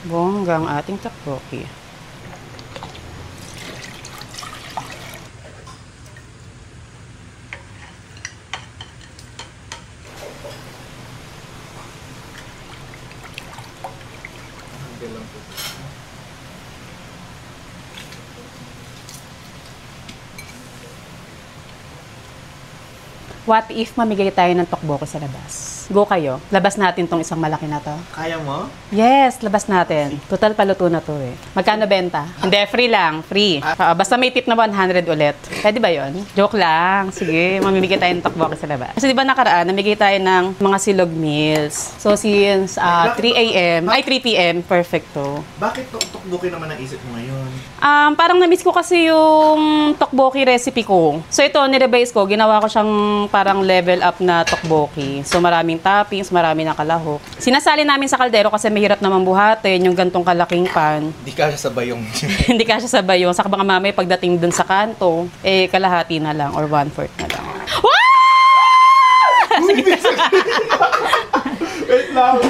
Bonggang ating tteokbokki. What if mamigay tayo ng tteokbokki sa labas? Go kayo. Labas natin tong isang malaki na to. Kaya mo? Yes, labas natin. Total paluto na to eh. Magkano benta? Hindi, free lang. Free. Basta may tip na 100 ulit. Pwede ba yun? Joke lang. Sige, mamimigay tayo ng tteokbokki sa labas. Kasi di ba nakaraan, namigay tayo ng mga silog meals. So since 3 a.m., ay 3 p.m., perfecto. Bakit tteokbokki naman ang isip mo ngayon? Parang na-miss ko kasi yung tteokbokki recipe ko. So ito, nirevise ko. Ginawa ko siyang parang level up na tteokbokki. So maraming toppings, marami ng kalahok. Sinasali namin sa kaldero kasi mahirap naman buhatin yung gantong kalaking pan. Hindi ka sa bayong. Hindi kasya sa bayong. Saka baka mamaya pagdating dun sa kanto, eh kalahati na lang or 1/4 na lang. Wow! Wait lang.